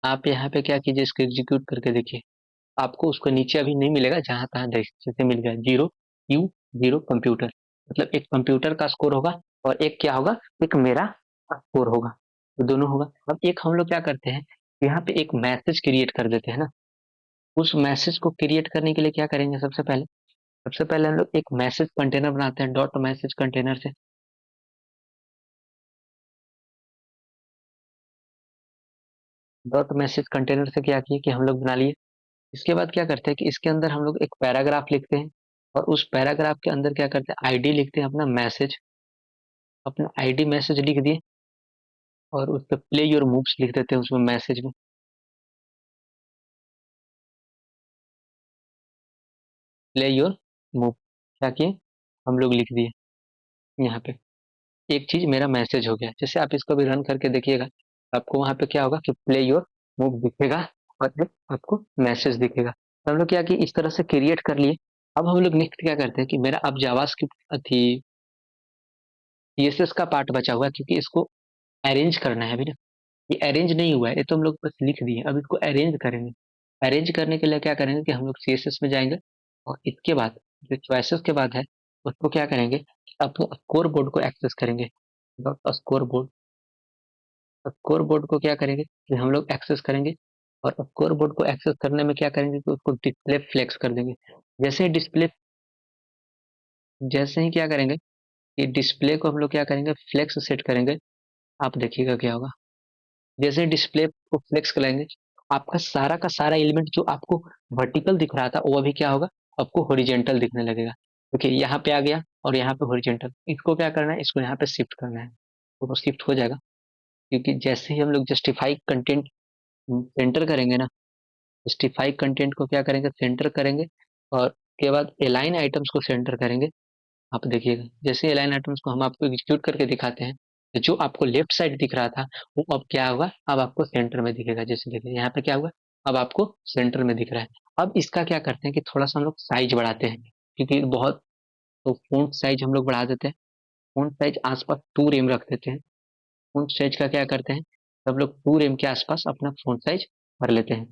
आप यहाँ पे क्या कीजिए, इसको एग्जीक्यूट करके देखिए, आपको उसको नीचे अभी नहीं मिलेगा, जहां तहाँ देख जैसे मिल गया 0 यू 0 कंप्यूटर। मतलब एक कंप्यूटर का स्कोर होगा और एक क्या होगा, एक मेरा स्कोर होगा, तो दोनों होगा। अब एक हम लोग क्या करते हैं, यहाँ पे एक मैसेज क्रिएट कर देते हैं ना। उस मैसेज को क्रिएट करने के लिए क्या करेंगे, सबसे पहले हम लोग एक मैसेज कंटेनर बनाते हैं, डॉट मैसेज कंटेनर से। डॉट मैसेज कंटेनर से क्या किए कि हम लोग बना लिए। इसके बाद क्या करते हैं कि इसके अंदर हम लोग एक पैराग्राफ लिखते हैं। और उस पैराग्राफ के अंदर क्या करते हैं, आईडी लिखते हैं अपना मैसेज, अपना आईडी मैसेज लिख दिए। और उस पर प्ले योर मूव्स लिख देते हैं उसमें मैसेज में। प्ले योर मूव क्या किए, हम लोग लिख दिए यहाँ पे। एक चीज मेरा मैसेज हो गया। जैसे आप इसको भी रन करके देखिएगा, आपको वहां पे क्या होगा कि प्ले योर मूव दिखेगा और एक आपको मैसेज दिखेगा। तो हम लोग क्या कि इस तरह से क्रिएट कर लिए। अब हम लोग नेक्स्ट क्या करते हैं कि मेरा अब जावास्क्रिप्ट थी, CSS का पार्ट बचा हुआ है, क्योंकि इसको अरेंज करना है अभी ना। ये अरेंज नहीं हुआ है, ये तो हम लोग बस लिख दिए, अब इसको अरेंज करेंगे। अरेंज करने के लिए क्या करेंगे कि हम लोग CSS में जाएंगे। और इसके बाद जो चॉइसेस के बाद है, उसको क्या करेंगे, अपने स्कोर बोर्ड को एक्सेस करेंगे। Dot score board, score board को क्या करेंगे कि हम लोग एक्सेस करेंगे। और स्कोर बोर्ड को एक्सेस करने में क्या करेंगे कि उसको डिस्प्ले फ्लेक्स कर देंगे। जैसे ही डिस्प्ले, जैसे ही क्या करेंगे कि डिस्प्ले को हम लोग क्या करेंगे, फ्लेक्स सेट करेंगे। आप देखिएगा क्या होगा, जैसे डिस्प्ले को फ्लेक्स करेंगे, आपका सारा का सारा एलिमेंट जो आपको वर्टिकल दिख रहा था, वो अभी क्या होगा, आपको हॉरिजेंटल दिखने लगेगा। क्योंकि यहाँ पे आ गया और यहाँ पे हॉरिजेंटल। इसको क्या करना है, इसको यहाँ पे शिफ्ट करना है, तो शिफ्ट हो जाएगा। क्योंकि जैसे ही हम लोग जस्टिफाई कंटेंट सेंटर करेंगे ना, जस्टिफाई कंटेंट को क्या करेंगे, सेंटर करेंगे। और के बाद अलाइन आइटम्स को सेंटर करेंगे। आप देखिएगा, जैसे अलाइन आइटम्स को हम आपको एग्जीक्यूट करके दिखाते हैं, तो जो आपको लेफ्ट साइड दिख रहा था, वो अब क्या होगा, अब आपको सेंटर में दिखेगा। जैसे देखिए यहाँ पे क्या हुआ, अब आपको सेंटर में दिख रहा है। अब इसका क्या करते हैं कि थोड़ा सा हम लोग साइज बढ़ाते हैं, क्योंकि बहुत, तो फॉन्ट साइज हम लोग बढ़ा देते हैं। फॉन्ट साइज आसपास 2 रेम रख देते हैं। फॉन्ट साइज का क्या करते हैं, सब लोग 2 रेम के आसपास अपना फॉन्ट साइज भर लेते हैं।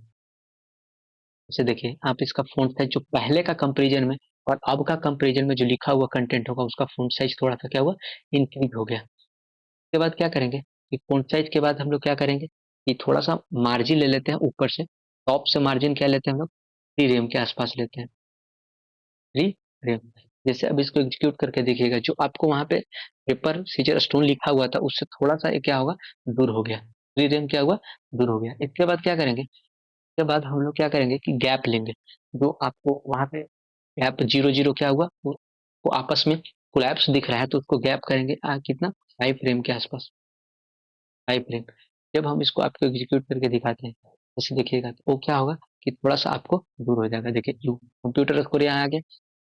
जैसे देखिए, आप इसका फॉन्ट साइज जो पहले का कंपेरिजन में और अब का कंपेरिजन में जो लिखा हुआ कंटेंट होगा, उसका फॉन्ट साइज थोड़ा सा क्या हुआ, इंक्रीज हो गया। उसके बाद क्या करेंगे कि फॉन्ट साइज के बाद हम लोग क्या करेंगे कि थोड़ा सा मार्जिन ले लेते हैं ऊपर से। टॉप से मार्जिन क्या लेते हैं हम लोग, 3 रेम के आसपास लेते हैं, 3 रेम। जैसे अब इसको एग्जीक्यूट करके देखिएगा, जो आपको वहां पे पेपर सीजर स्टोन लिखा हुआ था, उससे थोड़ा सा ये क्या होगा, दूर हो गया। 3 रेम क्या हुआ, दूर हो गया। इसके बाद क्या करेंगे, उसके बाद हम लोग क्या करेंगे कि गैप लेंगे, जो आपको वहां पे गैप 0 0 क्या हुआ वो आपस में कोलैप्स दिख रहा है, तो उसको गैप करेंगे कितना 5 फ्रेम के आसपास, 5 फ्रेम। जब हम इसको आपको एग्जीक्यूट करके दिखाते हैं, जैसे देखिएगा तो वो क्या होगा कि थोड़ा सा आपको दूर हो जाएगा। देखिए यू कंप्यूटर स्कोर यहाँ आ गया,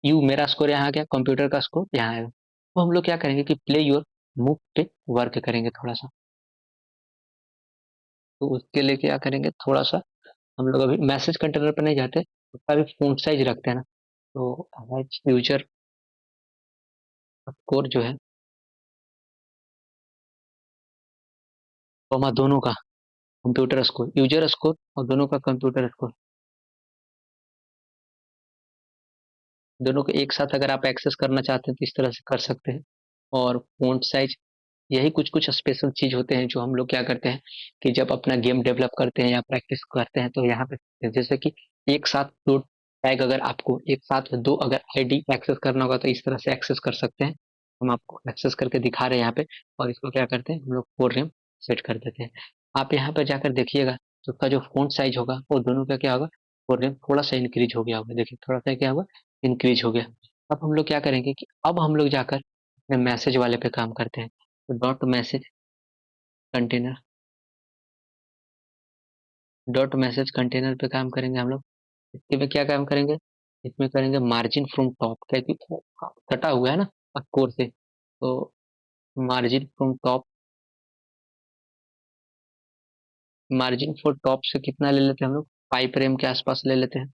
यू मेरा स्कोर यहाँ आ गया, कंप्यूटर का स्कोर यहाँ आएगा। तो हम लोग क्या करेंगे कि प्ले योर मूव पे वर्क करेंगे थोड़ा सा। तो उसके लिए क्या करेंगे, थोड़ा सा हम लोग अभी मैसेज कंटेनर पर नहीं जाते, उसका भी फॉन्ट साइज रखते हैं ना। तो यूजर स्कोर जो है, कॉमा दोनों का कंप्यूटर स्कोर, यूजर स्कोर और दोनों का कंप्यूटर स्कोर, दोनों को एक साथ अगर आप एक्सेस करना चाहते हैं तो इस तरह से कर सकते हैं। और फॉन्ट साइज, यही कुछ कुछ स्पेशल चीज होते हैं जो हम लोग क्या करते हैं कि जब अपना गेम डेवलप करते हैं या प्रैक्टिस करते हैं तो यहाँ पे जैसे कि एक साथ दो टैग, अगर आपको एक साथ दो अगर आईडी एक्सेस करना होगा तो इस तरह से एक्सेस कर सकते हैं। हम आपको एक्सेस करके दिखा रहे हैं यहाँ पे। और इसको क्या करते हैं हम लोग फोर रेम सेट कर देते हैं। आप यहाँ पे जाकर देखिएगा तो उसका जो फोन साइज होगा वो दोनों का क्या होगा, फोर रेम थोड़ा सा इंक्रीज हो गया होगा। देखिए थोड़ा सा क्या होगा, इंक्रीज हो गया। अब हम लोग क्या करेंगे कि अब हम लोग जाकर अपने मैसेज वाले पे काम करते हैं। तो dot message container, dot message container पे काम करेंगे हम लोग। इसके में क्या काम करेंगे, इसमें करेंगे मार्जिन फ्रॉम टॉप, क्योंकि कटा हुआ है ना कोर से। तो margin from top, margin for top से कितना ले लेते हैं हम लोग, 5 रेम के आसपास ले लेते हैं।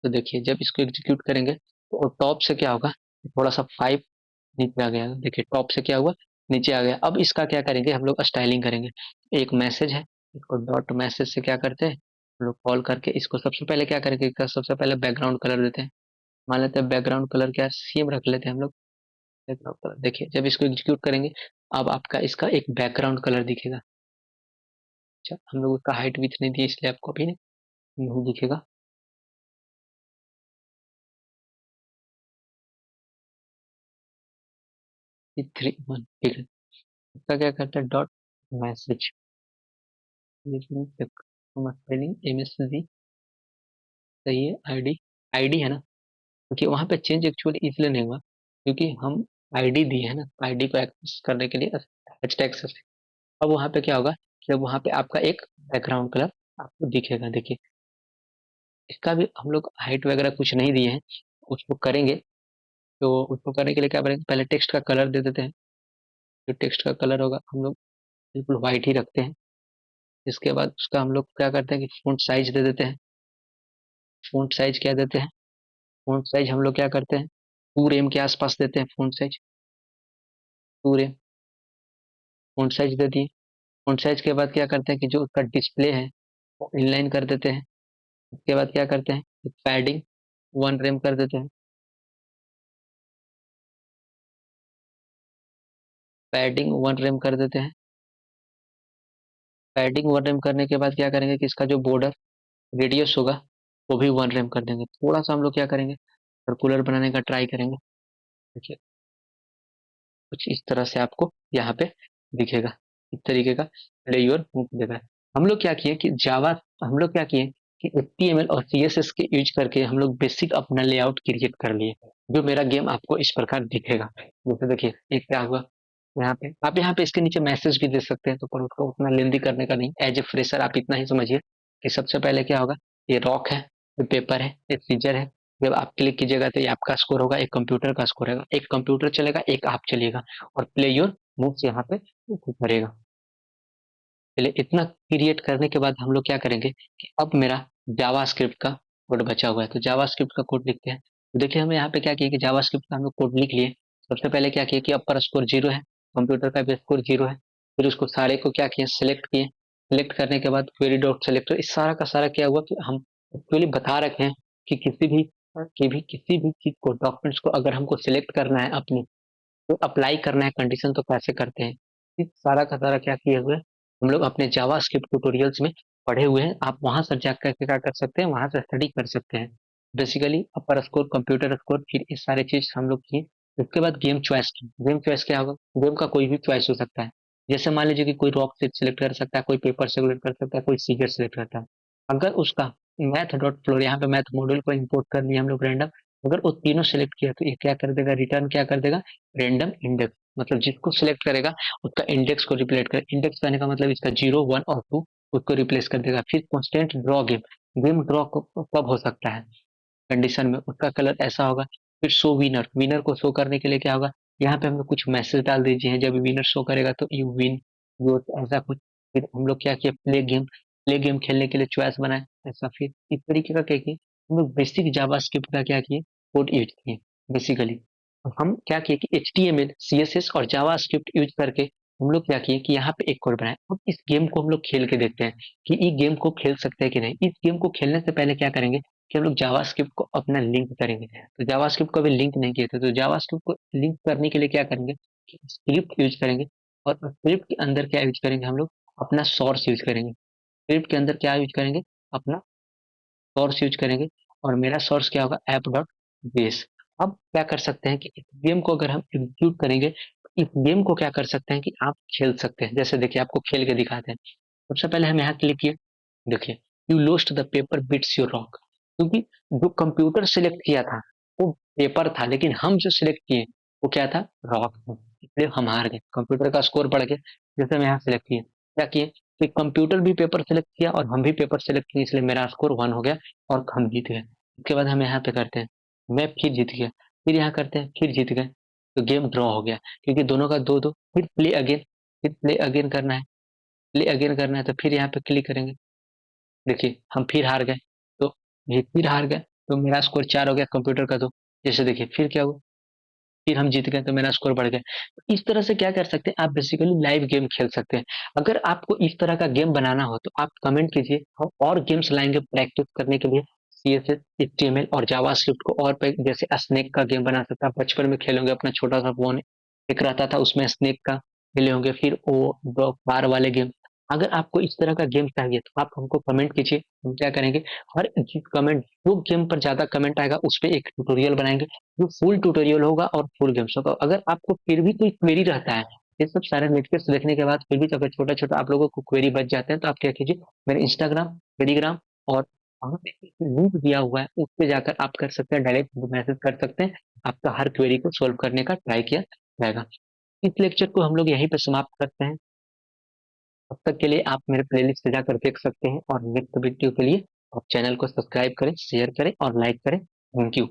तो देखिए जब इसको एग्जीक्यूट करेंगे तो टॉप से क्या होगा, थोड़ा सा 5 नीचे आ गया। देखिए टॉप से क्या हुआ, नीचे आ गया। अब इसका क्या करेंगे हम लोग, स्टाइलिंग करेंगे। एक मैसेज है, इसको डॉट मैसेज से क्या करते हैं हम लोग, कॉल करके इसको सबसे पहले क्या करेंगे, इसका सबसे पहले बैकग्राउंड कलर देते हैं। मान लेते हैं बैकग्राउंड कलर क्या सेम रख लेते हैं हम लोग, बैकग्राउंड कलर। देखिए जब इसको एग्जीक्यूट करेंगे अब आपका इसका एक बैकग्राउंड कलर दिखेगा। अच्छा हम लोग उसका हाइट विड्थ नहीं दिए इसलिए आपको अभी नहीं दिखेगा। 3 1 ठीक है। इसका क्या करता है डॉट मैसेज, स्पेलिंग MSG सही है, आईडी, आईडी है ना। क्योंकि वहां पे चेंज एक्चुअली इसलिए नहीं हुआ क्योंकि हम आईडी दी है ना, आईडी को एक्सेस करने के लिए हैशटैग से। अब वहां पे क्या होगा कि अब वहां पे आपका एक बैकग्राउंड कलर आपको दिखेगा। देखिए इसका भी हम लोग हाइट वगैरह कुछ नहीं दिए हैं, उसको करेंगे। तो उसको करने के लिए क्या करेंगे, पहले टेक्स्ट का कलर दे देते हैं। जो टेक्स्ट का कलर होगा हम लोग बिल्कुल व्हाइट ही रखते हैं। इसके बाद उसका हम लोग क्या करते हैं कि फ़ॉन्ट साइज दे देते हैं। फ़ॉन्ट साइज क्या देते हैं, फ़ॉन्ट साइज हम लोग क्या करते हैं 2 रेम के आसपास देते हैं। Font size 2 rem, font size दे दिए। फ़ॉन्ट साइज के बाद क्या करते हैं कि जो उसका डिस्प्ले है वो इनलाइन कर देते हैं। उसके बाद क्या करते हैं, पैडिंग 1 रेम कर देते हैं। पैडिंग 1 रेम कर देते हैं। पैडिंग 1 रेम करने के बाद क्या करेंगे कि इसका जो बॉर्डर रेडियस होगा वो भी 1 रेम कर देंगे। थोड़ा सा हम लोग क्या करेंगे, सर्कुलर बनाने का ट्राई करेंगे। देखिए कुछ इस तरह से आपको यहाँ पे दिखेगा, इस तरीके का प्ले योर मूव देगा। हम लोग क्या किए कि जावा, हम लोग क्या किए कि HTML और CSS के यूज करके हम लोग बेसिक अपना लेआउट क्रिएट कर लिए, जो मेरा गेम आपको इस प्रकार दिखेगा। जैसे देखिए एक क्या हुआ, यहाँ पे आप यहाँ पे इसके नीचे मैसेज भी दे सकते हैं, तो पर उसको उतना लेंदी करने का नहीं, एज ए फ्रेशर आप इतना ही समझिए कि सबसे पहले क्या होगा, ये रॉक है, ये पेपर है, ये सीजर है। जब आप क्लिक कीजिएगा तो ये आपका स्कोर होगा, एक कंप्यूटर का स्कोर होगा, एक कंप्यूटर चलेगा एक आप चलेगा। और प्ले योर मूव्स यहाँ पे करेगा। चलिए इतना क्रिएट करने के बाद हम लोग क्या करेंगे कि अब मेरा जावा स्क्रिप्ट का कोड बचा हुआ है, तो जावा स्क्रिप्ट का कोड लिखते हैं। तो देखिए हमें यहाँ पे क्या किया कि जावा स्क्रिप्ट का हम लोग कोड लिख लिए। सबसे पहले क्या किया कि अपर स्कोर 0 है, कंप्यूटर का भी स्कोर 0 है। फिर उसको सारे को क्या किए, सिलेक्ट किए। सिलेक्ट करने के बाद क्वेरी डॉट सेलेक्टर, इस सारा का सारा क्या हुआ कि हम एक्चुअली बता रखे हैं कि किसी भी चीज को, डॉक्यूमेंट्स को अगर हमको सिलेक्ट करना है अपनी, तो अप्लाई करना है कंडीशन तो कैसे करते हैं। इस सारा का सारा क्या किए हुए हैं, हम लोग अपने जावा स्क्रिप्ट ट्यूटोरियल्स में पढ़े हुए हैं। आप वहां से जाकर के क्या कर सकते हैं, वहां से स्टडी कर सकते हैं। Basically upper score, computer score, फिर इस सारे चीज हम लोग किए। उसके बाद गेम चॉइस की, गेम चॉइस क्या होगा, गेम का कोई भी चॉइस हो सकता है। जैसे मान लीजिए कि कोई रॉक सिलेक्ट कर सकता है, कोई पेपर सेलेक्ट कर सकता है, कोई सीजर सेलेक्ट करता है। अगर उसका मैथ डॉट फ्लोर, यहाँ पे मैथ मॉड्यूल को इंपोर्ट कर लिया हम लोग रैंडम, अगर वो तीनों सेलेक्ट किया तो ये क्या कर देगा, रिटर्न क्या कर देगा, रैंडम इंडेक्स। मतलब जिसको सिलेक्ट करेगा उसका इंडेक्स को रिप्लेट कर, इंडेक्स करने का मतलब इसका 0 1 और 2 उसको रिप्लेस कर देगा। फिर constant draw game, game draw कब हो सकता है, कंडीशन में उसका कलर ऐसा होगा। फिर शो विनर, विनर को शो करने के लिए क्या होगा, यहाँ पे हम लोग कुछ मैसेज डाल दीजिए, जब विनर शो करेगा तो यू विन, यो ऐसा कुछ। फिर हम लोग क्या किया, प्ले गेम, प्ले गेम खेलने के लिए चॉइस बनाए ऐसा। फिर इस तरीके का क्या किए, हम लोग बेसिक जावास्क्रिप्ट का क्या किए, कोड यूज किए बेसिकली। हम क्या किए कि HTML CSS और जावास्क्रिप्ट यूज करके हम लोग क्या किए कि यहाँ पे एक कोड बनाए। अब इस गेम को हम लोग खेल के देखते हैं कि इस गेम को खेल सकते हैं कि नहीं। इस गेम को खेलने से पहले क्या करेंगे कि हम लोग जावास्क्रिप्ट को अपना लिंक करेंगे। तो जावास्क्रिप्ट को अभी लिंक नहीं किए थे, तो जावास्क्रिप्ट को लिंक करने के लिए क्या करेंगे कि स्क्रिप्ट यूज करेंगे। और स्क्रिप्ट के अंदर क्या यूज करेंगे हम लोग, अपना सोर्स यूज करेंगे। स्क्रिप्ट के अंदर क्या यूज करेंगे, अपना सोर्स यूज करेंगे। और मेरा सोर्स क्या होगा, ऐप डॉट बेस। अब क्या कर सकते हैं कि इस गेम को अगर हम एग्जीक्यूट करेंगे तो इस गेम को क्या कर सकते हैं कि आप खेल सकते हैं। जैसे देखिए आपको खेल के दिखाते हैं। सबसे पहले हम यहाँ क्लिक किए, देखिए you lost the paper bits your rock. क्योंकि जो कंप्यूटर सिलेक्ट किया था वो पेपर था, लेकिन हम जो सिलेक्ट किए वो क्या था, रॉक था। इसलिए हम हार गए, कंप्यूटर का स्कोर बढ़ गया। जैसे हम यहाँ सिलेक्ट किए, क्या किए कि कंप्यूटर भी पेपर सेलेक्ट किया और हम भी पेपर सेलेक्ट किए, इसलिए मेरा स्कोर 1 हो गया और हम जीत गए। उसके बाद हम यहाँ पे करते हैं, मैं फिर जीत गया, फिर यहाँ करते हैं फिर जीत गए, तो गेम ड्रॉ हो गया क्योंकि दोनों का 2 2। फिर प्ले अगेन, फिर प्ले अगेन करना है, प्ले अगेन करना है तो फिर यहाँ पे क्लिक करेंगे। देखिए हम फिर हार गए, तो ये फिर हार गए, तो मेरा स्कोर 4 हो गया, कंप्यूटर का 2। जैसे देखिए फिर क्या हुआ, फिर हम जीत गए तो मेरा स्कोर बढ़ गया। तो इस तरह से क्या कर सकते हैं, आप बेसिकली लाइव गेम खेल सकते हैं। अगर आपको इस तरह का गेम बनाना हो तो आप कमेंट कीजिए, हम और गेम्स लाएंगे प्रैक्टिस करने के लिए। CSS HTML और जावास्क्रिप्ट को और जैसे स्नेक का गेम बना सकता है, बचपन में खेलोगे अपना छोटा सा फोन एक रहता था उसमें स्नेक का खेले होंगे। फिर वो दो बार वाले गेम। अगर आपको इस तरह का गेम चाहिए तो आप हमको कमेंट कीजिए, हम क्या करेंगे, हर जिस कमेंट जो गेम पर ज्यादा कमेंट आएगा उस पर एक ट्यूटोरियल बनाएंगे, जो फुल ट्यूटोरियल होगा और फुल गेम्स होगा। अगर आपको फिर भी कोई क्वेरी रहता है, ये सब सारे लेक्चर्स देखने के बाद फिर भी अगर छोटा छोटा आप लोगों को क्वेरी बच जाते हैं, तो आप क्या कीजिए, मेरे इंस्टाग्राम, टेलीग्राम और वहाँ पे लिंक दिया हुआ है, उस पे जाकर आप कर सकते हैं, डायरेक्ट मैसेज कर सकते हैं। आपका हर क्वेरी को सोल्व करने का ट्राई किया जाएगा। इस लेक्चर को हम लोग यहीं पे समाप्त करते हैं। तब तक के लिए आप मेरे प्लेलिस्ट पे जाकर देख सकते हैं, और नेक्स्ट वीडियो के लिए आप चैनल को सब्सक्राइब करें, शेयर करें और लाइक करें। Thank you.